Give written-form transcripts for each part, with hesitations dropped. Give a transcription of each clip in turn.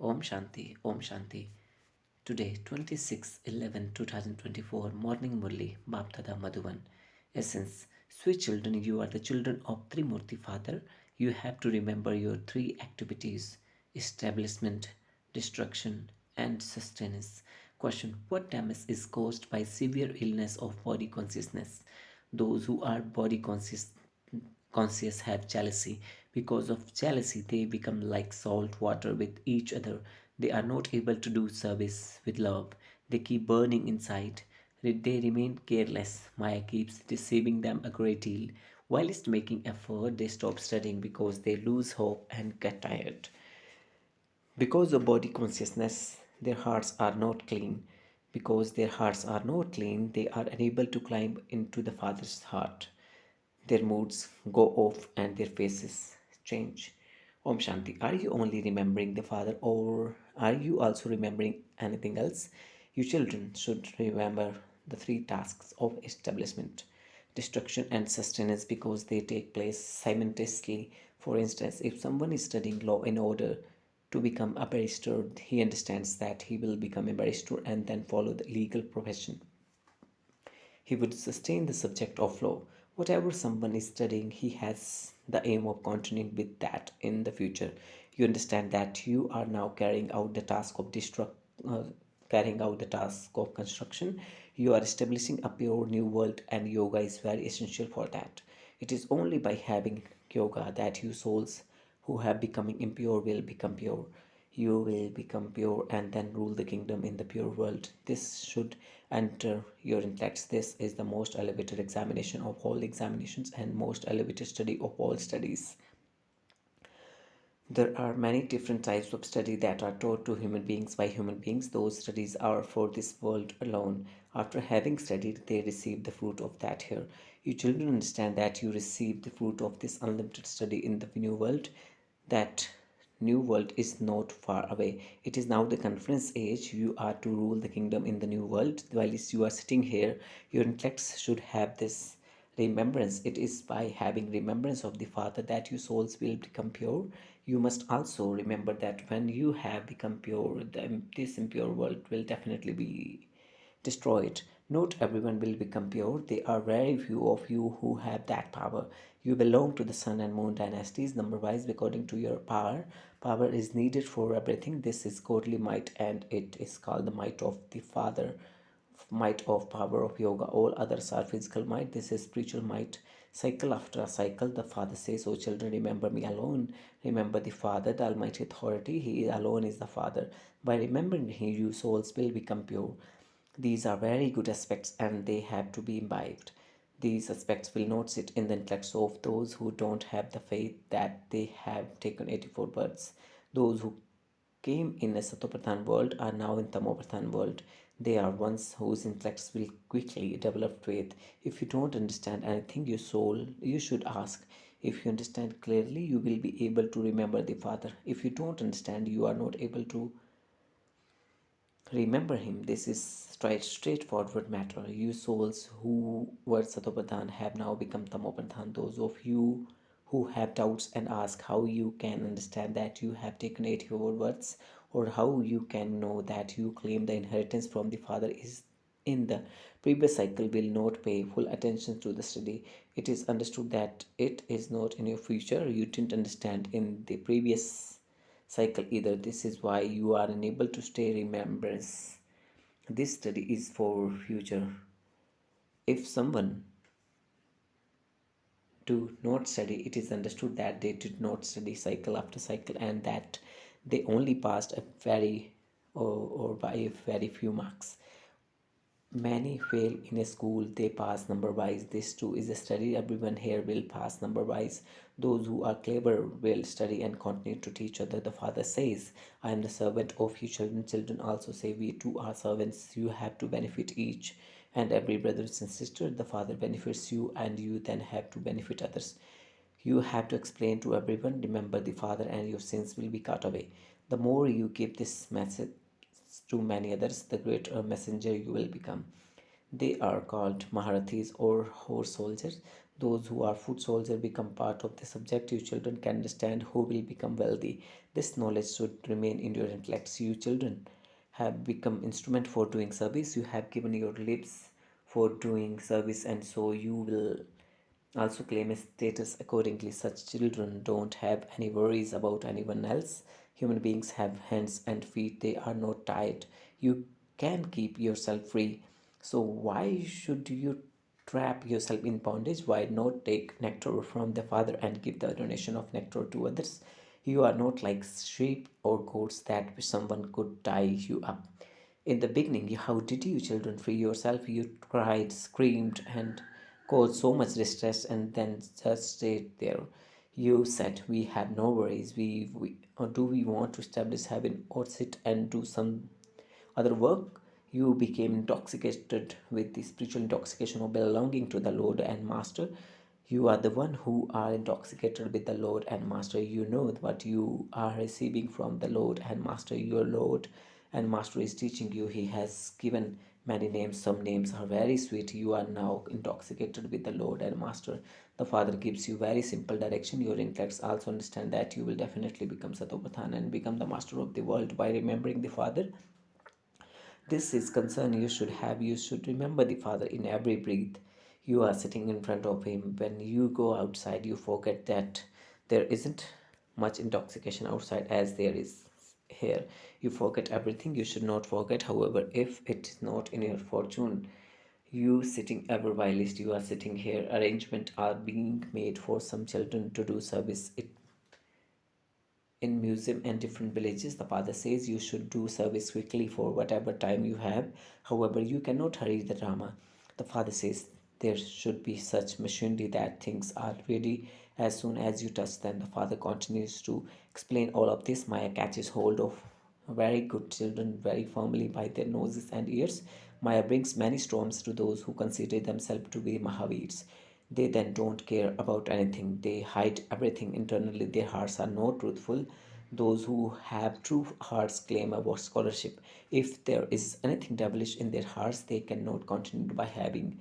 Om Shanti, Om Shanti. Today, 26/11/2024, Morning Murli, Baptada Madhuvan. Essence. Sweet children, you are the children of Trimurti Father. You have to remember your three activities: establishment, destruction, and sustenance. Question. What damage is caused by severe illness of body consciousness? Those who are body conscious have jealousy. Because of jealousy, they become like salt water with each other. They are not able to do service with love. They keep burning inside. They remain careless. Maya keeps deceiving them a great deal. Whilst making effort, they stop studying because they lose hope and get tired. Because of body consciousness, their hearts are not clean. Because their hearts are not clean, they are unable to climb into the Father's heart. Their moods go off and their faces change. Om Shanti. Are you only remembering the Father, or are you also remembering anything else? You children should remember the three tasks of establishment, destruction, and sustenance because they take place simultaneously. For instance, if someone is studying law in order to become a barrister, he understands that he will become a barrister and then follow the legal profession. He would sustain the subject of law. Whatever someone is studying, he has the aim of continuing with that in the future. You understand that you are now uh, carrying out the task of construction. You are establishing a pure new world, and yoga is very essential for that. It is only by having yoga that you souls who have becoming impure will become pure. You will become pure and then rule the kingdom in the pure world. This should enter your intellects. This is the most elevated examination of all examinations and most elevated study of all studies. There are many different types of study that are taught to human beings by human beings. Those studies are for this world alone. After having studied, they receive the fruit of that here. You children understand that you receive the fruit of this unlimited study in the new world. That new world is not far away. It is now the conference age. You are to rule the kingdom in the new world. While you are sitting here, your intellects should have this remembrance. It is by having remembrance of the Father that your souls will become pure. You must also remember that when you have become pure, this impure world will definitely be destroyed. Not everyone will become pure. There are very few of you who have that power. You belong to the sun and moon dynasties, number wise, according to your power. Power is needed for everything. This is godly might, and it is called the might of the Father, might of power of yoga. All others are physical might. This is spiritual might. Cycle after a cycle, the Father says, "O children, remember me alone. Remember the Father, the Almighty Authority. He alone is the Father. By remembering Him, you souls will become pure." These are very good aspects and they have to be imbibed. These aspects will not sit in the intellects of those who don't have the faith that they have taken 84 births. Those who came in a Satopradhan world are now in Tamopradhan world. They are ones whose intellects will quickly develop faith. If you don't understand anything, your soul, you should ask. If you understand clearly, you will be able to remember the Father. If you don't understand, you are not able to remember him. This is straightforward matter. You souls who were Satopradhan have now become Tamopradhan. Those of you who have doubts and ask how you can understand that you have taken 84 words, or how you can know that you claim the inheritance from the Father is in the previous cycle, will not pay full attention to the study. It is understood that it is not in your future. You didn't understand in the previous cycle either. This is why you are unable to stay remembrance. This study is for future. If someone do not study, it is understood that they did not study cycle after cycle and that they only passed a very or by a very few marks. Many fail in a school, they pass number wise. This too is a study. Everyone here will pass number wise. Those who are clever will study and continue to teach other. The Father says, "I am the servant of you children." Children also say, "We too are servants." You have to benefit each and every brothers and sisters. The Father benefits you and you then have to benefit others. You have to explain to everyone, remember the Father and your sins will be cut away. The more you give this message to many others, the greater a messenger you will become. They are called Maharathis or horse soldiers. Those who are foot soldiers become part of the subject. You children can understand who will become wealthy. This knowledge should remain in your intellects. You children have become instrument for doing service. You have given your lips for doing service, and so you will also claim a status accordingly. Such children don't have any worries about anyone else. Human beings have hands and feet, they are not tied. You can keep yourself free. So, why should you trap yourself in bondage? Why not take nectar from the Father and give the donation of nectar to others? You are not like sheep or goats that someone could tie you up. In the beginning, how did you children free yourself? You cried, screamed, and caused so much distress, and then just stayed there. You said, "We have no worries. We or do we want to establish heaven or sit and do some other work?" You became intoxicated with the spiritual intoxication of belonging to the Lord and Master. You are the one who are intoxicated with the Lord and Master. You know what you are receiving from the Lord and Master. Your Lord and Master is teaching you. He has given many names. Some names are very sweet. You are now intoxicated with the Lord and Master. The Father gives you very simple direction. Your intellects also understand that you will definitely become Satopathan and become the master of the world by remembering the Father. This is concern you should have. You should remember the Father in every breath. You are sitting in front of Him. When you go outside, you forget that there isn't much intoxication outside as there is here. You forget everything you should not forget. However, if it is not in your fortune, you sitting ever whilst you are sitting here, arrangement are being made for some children to do service. It in museum and different villages. The father says you should do service quickly for whatever time you have. However, you cannot hurry the drama. The father says there should be such machinery that things are ready as soon as you touch them. The father continues to explain all of this. Maya catches hold of very good children very firmly by their noses and ears. Maya brings many storms to those who consider themselves to be Mahavirs. They then don't care about anything. They hide everything internally. Their hearts are not truthful. Those who have true hearts claim about scholarship. If there is anything devilish in their hearts, they cannot continue by having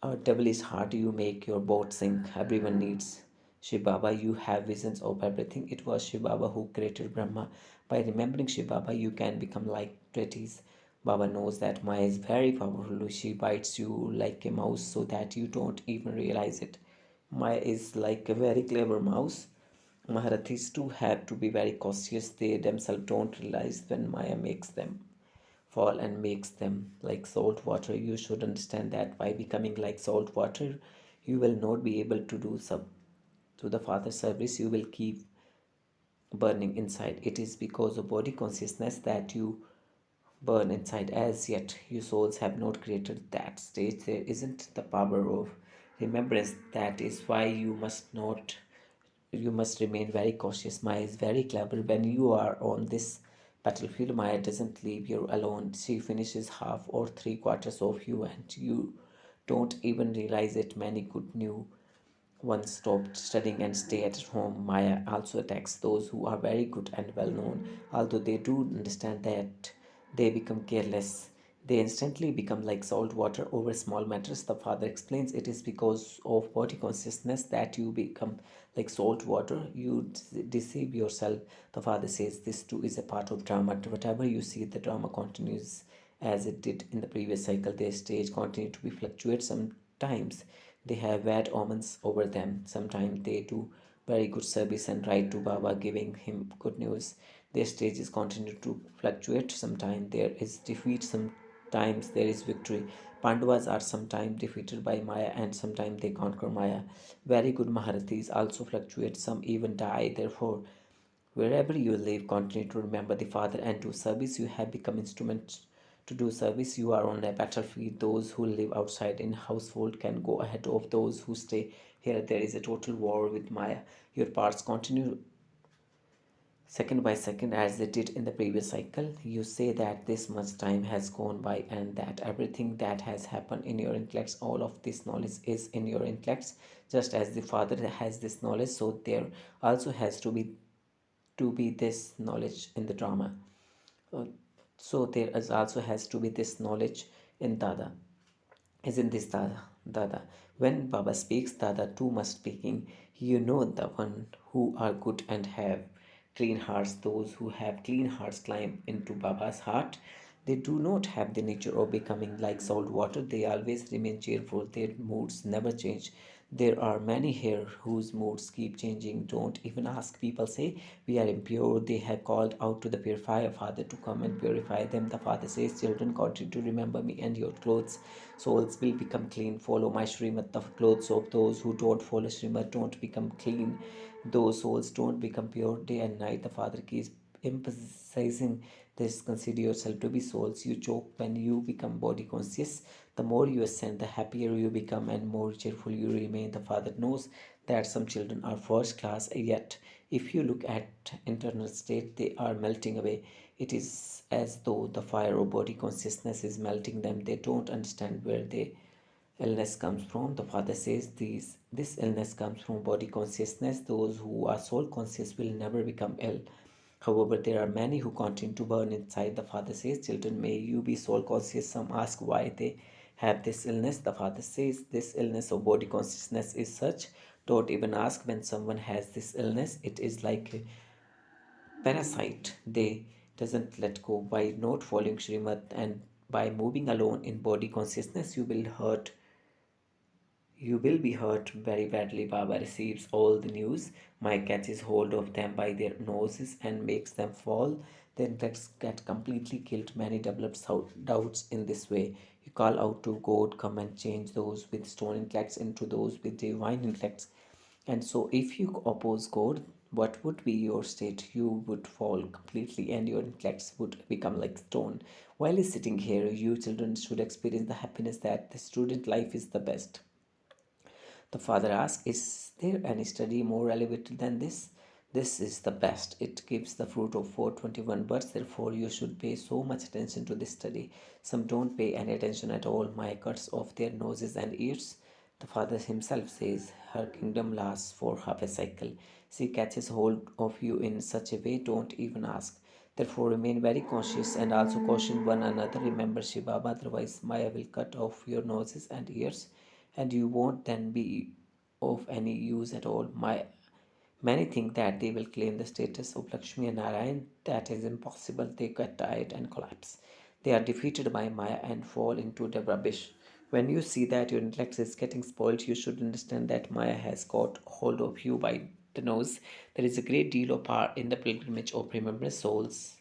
a devilish heart. You make your boat sink. Everyone needs Shiv Baba. You have visions of everything. It was Shiv Baba who created Brahma. By remembering Shiv Baba, you can become like deities. Baba knows that Maya is very powerful. She bites you like a mouse so that you don't even realize it. Maya is like a very clever mouse. Maharathis too have to be very cautious. They themselves don't realize when Maya makes them fall and makes them like salt water. You should understand that by becoming like salt water, you will not be able to do some to the Father service. You will keep burning inside. It is because of body consciousness that you burn inside. As yet, you souls have not created that stage. There isn't the power of remembrance. That is why you must not. You must remain very cautious. Maya is very clever. When you are on this battlefield, Maya doesn't leave you alone. She finishes half or three quarters of you, and you don't even realize it. Many good new ones stopped studying and stay at home. Maya also attacks those who are very good and well known. Although they do understand that, they become careless. They instantly become like salt water over small matters. The father explains it is because of body consciousness that you become like salt water. You deceive yourself. The father says this too is a part of drama. Whatever you see, the drama continues as it did in the previous cycle. Their stage continue to be fluctuate. Sometimes they have bad omens over them. Sometimes they do very good service and write to Baba giving him good news. Their stages continue to fluctuate. Sometimes there is defeat, sometimes there is victory. Pandavas are sometimes defeated by Maya and sometimes they conquer Maya. Very good Maharathis also fluctuate, some even die. Therefore, wherever you live, continue to remember the Father and do service. You have become instruments to do service. You are on a battlefield. Those who live outside in household can go ahead of those who stay here. There is a total war with Maya. Your parts continue second by second as they did in the previous cycle. You say that this much time has gone by and that everything that has happened in your intellects, all of this knowledge is in your intellects. Just as the Father has this knowledge, so there also has to be this knowledge in the drama. Uh, so there is also has to be this knowledge in Dada. Isn't this Dada? Dada. When Baba speaks, Dada too must speaking. You know the one who are good and have clean hearts. Those who have clean hearts climb into Baba's heart. They do not have the nature of becoming like salt water. They always remain cheerful. Their moods never change. There are many here whose moods keep changing. Don't even ask. People say we are impure. They have called out to the purifier Father to come and purify them. The Father says, children, continue to remember me and your clothes. Souls will become clean. Follow my Srimad, the clothes of those who don't follow Srimad don't become clean. Those souls don't become pure day and night. The Father keeps emphasizing this. Consider yourself to be souls. You choke when you become body conscious. The more you ascend, the happier you become and more cheerful you remain. The Father knows that some children are first class, yet if you look at internal state, they are melting away. It is as though the fire of body consciousness is melting them. They don't understand where the illness comes from. The Father says this illness comes from body consciousness. Those who are soul conscious will never become ill. However, there are many who continue to burn inside. The Father says, children, may you be soul conscious. Some ask why they have this illness. The Father says, this illness of body consciousness is such. Don't even ask when someone has this illness. It is like a parasite. They doesn't let go. By not following Srimad and by moving alone in body consciousness, you will be hurt very badly. Baba receives all the news. Maya catches hold of them by their noses and makes them fall. The insects get completely killed. Many develop doubts in this way. You call out to God, come and change those with stone intellects into those with divine intellects. And so, if you oppose God, what would be your state? You would fall completely, and your intellects would become like stone. While he's sitting here, you children should experience the happiness that the student life is the best. The father asked, is there any study more elevated than this? This is the best. It gives the fruit of 421 births. Therefore, you should pay so much attention to this study. Some don't pay any attention at all. Maya cuts off their noses and ears. The father himself says, her kingdom lasts for half a cycle. She catches hold of you in such a way, don't even ask. Therefore, remain very cautious and also caution one another. Remember Shiva, otherwise Maya will cut off your noses and ears, and you won't then be of any use at all. Many think that they will claim the status of Lakshmi and Narayan. That is impossible. They get tired and collapse. They are defeated by Maya and fall into the rubbish. When you see that your intellect is getting spoiled, you should understand that Maya has got hold of you by the nose. There is a great deal of power in the pilgrimage of remembrance. Souls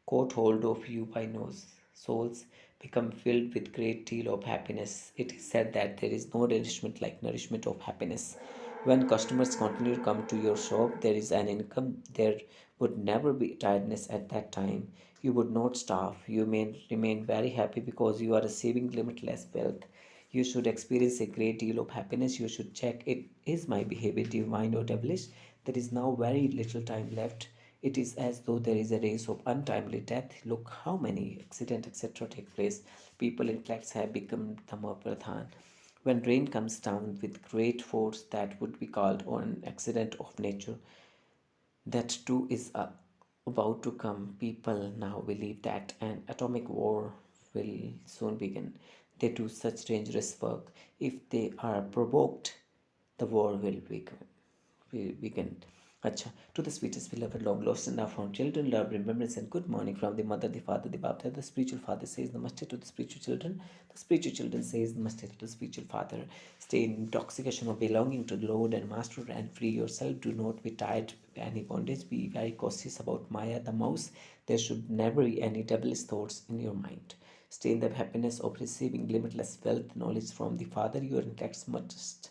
caught hold of you by nose. Souls become filled with great deal of happiness. It is said that there is no nourishment like nourishment of happiness. When customers continue to come to your shop, there is an income. There would never be tiredness at that time. You would not starve. You may remain very happy because you are receiving limitless wealth. You should experience a great deal of happiness. You should check it, is my behavior divine or devilish? There is now very little time left. It is as though there is a race of untimely death. Look how many accidents, etc., take place. People in flats have become Dhamma. When rain comes down with great force, that would be called an accident of nature. That too is about to come. People now believe that an atomic war will soon begin. They do such dangerous work. If they are provoked, the war will begin. Acha. To the sweetest beloved, long lost and now found children, love, remembrance, and good morning from the mother, the father, the baptized. The spiritual father says namaste to the spiritual children. The spiritual children says namaste to the spiritual father. Stay in intoxication of belonging to the Lord and Master and free yourself. Do not be tied by any bondage. Be very cautious about Maya, the mouse. There should never be any devilish thoughts in your mind. Stay in the happiness of receiving limitless wealth, knowledge from the Father. Your intellects must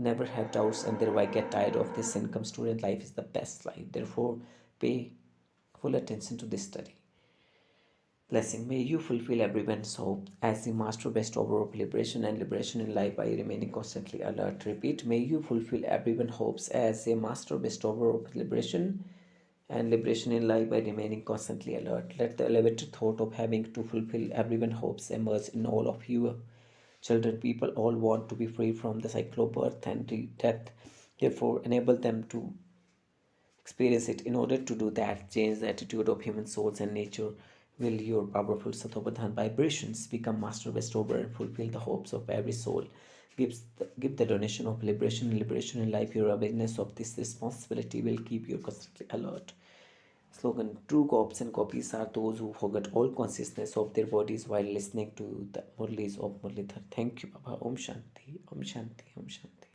never have doubts and thereby get tired of this income. Student life is the best life. Therefore, pay full attention to this study. Blessing. May you fulfill everyone's hope as the master best over of liberation and liberation in life by remaining constantly alert. Repeat. May you fulfill everyone's hopes as a master best over of liberation and liberation in life by remaining constantly alert. Let the elevated thought of having to fulfill everyone's hopes emerge in all of you. Children, people all want to be free from the cycle of birth and death. Therefore, enable them to experience it. In order to do that, change the attitude of human souls and nature. Will your powerful Satopradhan vibrations become master restorer and fulfill the hopes of every soul? Give the donation of liberation in life. Your awareness of this responsibility will keep you constantly alert. Slogan: True cops and copies are those who forget all consciousness of their bodies while listening to the Murlis of Murlidhar. Thank you, Baba. Om Shanti, Om Shanti, Om Shanti.